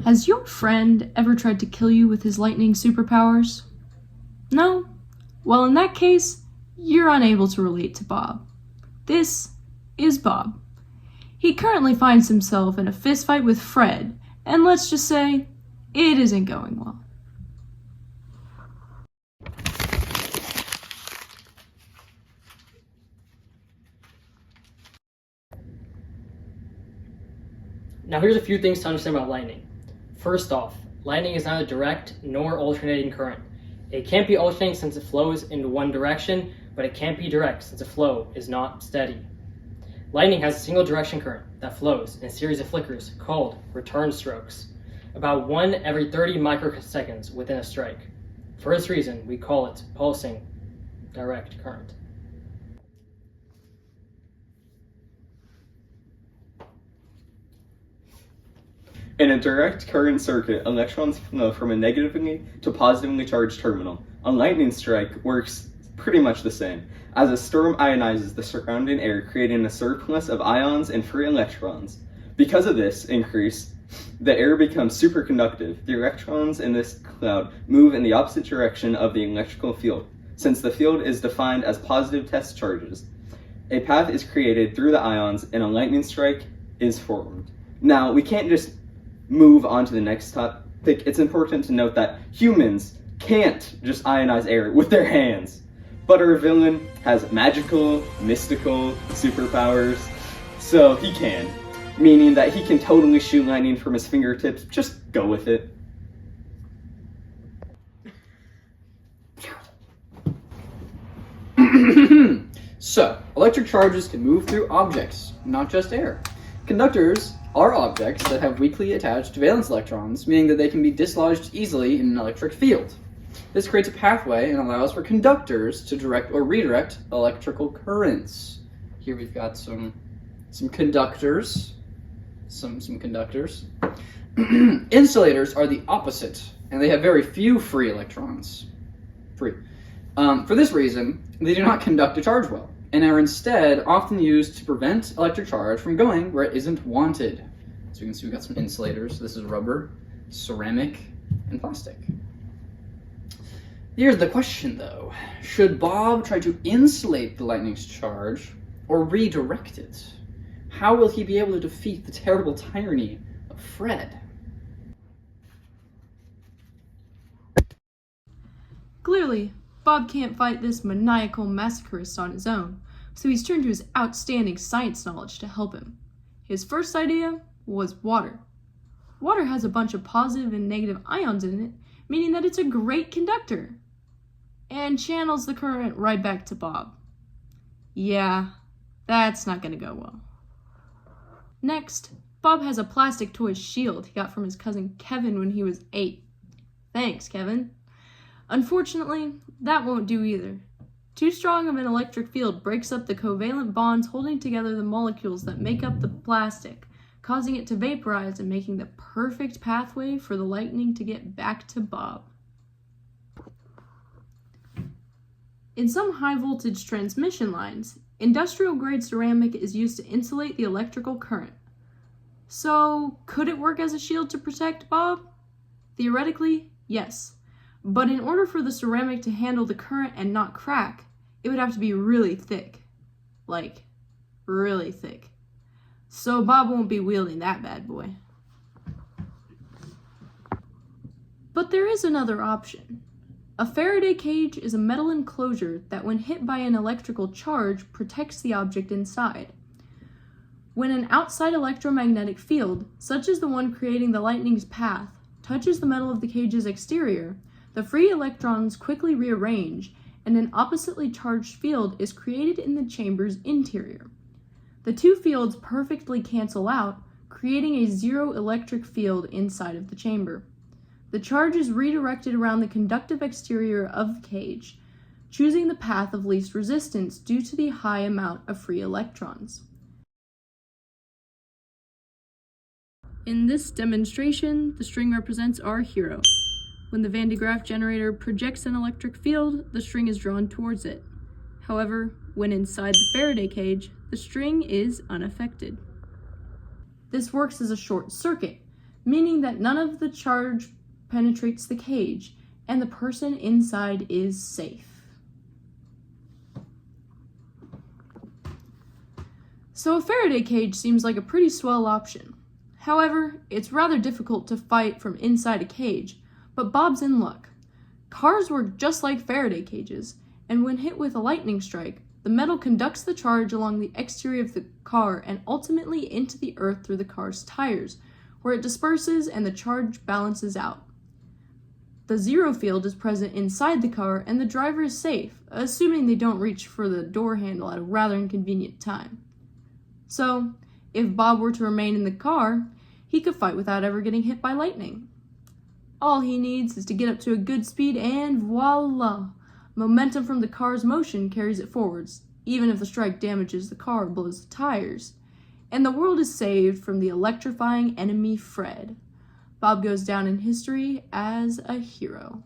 Has your friend ever tried to kill you with his lightning superpowers? No? Well, in that case, you're unable to relate to Bob. This is Bob. He currently finds himself in a fistfight with Fred, and let's just say, it isn't going well. Now here's a few things to understand about lightning. First off, lightning is neither direct nor alternating current. It can't be alternating since it flows in one direction, but it can't be direct since the flow is not steady. Lightning has a single direction current that flows in a series of flickers called return strokes, about 1 every 30 microseconds within a strike. For this reason, we call it pulsing direct current. In a direct current circuit, electrons flow from a negatively to positively charged terminal. A lightning strike works pretty much the same, as a storm ionizes the surrounding air, creating a surplus of ions and free electrons. Because of this increase, the air becomes superconductive. The electrons in this cloud move in the opposite direction of the electrical field. Since the field is defined as positive test charges, a path is created through the ions and a lightning strike is formed. Now, we can't just move on to the next topic. It's important to note that humans can't just ionize air with their hands. But our villain has magical, mystical superpowers, so he can. Meaning that he can totally shoot lightning from his fingertips. Just go with it. So, electric charges can move through objects, not just air. Conductors are objects that have weakly attached valence electrons, meaning that they can be dislodged easily in an electric field. This creates a pathway and allows for conductors to direct or redirect electrical currents. Here we've got some conductors. Some conductors. Insulators are the opposite, and they have very few free electrons. For this reason, they do not conduct a charge well, and are instead often used to prevent electric charge from going where it isn't wanted. So you can see we've got some insulators. This is rubber, ceramic, and plastic. Here's the question though. Should Bob try to insulate the lightning's charge or redirect it? How will he be able to defeat the terrible tyranny of Fred? Clearly, Bob can't fight this maniacal massacrist on his own, so he's turned to his outstanding science knowledge to help him. His first idea was water. Water has a bunch of positive and negative ions in it, meaning that it's a great conductor, and channels the current right back to Bob. Yeah, that's not gonna go well. Next, Bob has a plastic toy shield he got from his cousin Kevin when he was 8. Thanks, Kevin. Unfortunately, that won't do either. Too strong of an electric field breaks up the covalent bonds holding together the molecules that make up the plastic, causing it to vaporize and making the perfect pathway for the lightning to get back to Bob. In some high-voltage transmission lines, industrial-grade ceramic is used to insulate the electrical current. So, could it work as a shield to protect Bob? Theoretically, yes. But in order for the ceramic to handle the current and not crack, it would have to be really thick. Like, really thick. So Bob won't be wielding that bad boy. But there is another option. A Faraday cage is a metal enclosure that when hit by an electrical charge protects the object inside. When an outside electromagnetic field, such as the one creating the lightning's path, touches the metal of the cage's exterior, the free electrons quickly rearrange, and an oppositely charged field is created in the chamber's interior. The two fields perfectly cancel out, creating a zero electric field inside of the chamber. The charge is redirected around the conductive exterior of the cage, choosing the path of least resistance due to the high amount of free electrons. In this demonstration, the string represents our hero. When the Van de Graaff generator projects an electric field, the string is drawn towards it. However, when inside the Faraday cage, the string is unaffected. This works as a short circuit, meaning that none of the charge penetrates the cage, and the person inside is safe. So a Faraday cage seems like a pretty swell option. However, it's rather difficult to fight from inside a cage, but Bob's in luck. Cars work just like Faraday cages, and when hit with a lightning strike, the metal conducts the charge along the exterior of the car and ultimately into the earth through the car's tires, where it disperses and the charge balances out. The zero field is present inside the car and the driver is safe, assuming they don't reach for the door handle at a rather inconvenient time. So, if Bob were to remain in the car, he could fight without ever getting hit by lightning. All he needs is to get up to a good speed and voila! Momentum from the car's motion carries it forwards, even if the strike damages the car or blows the tires. And the world is saved from the electrifying enemy Fred. Bob goes down in history as a hero.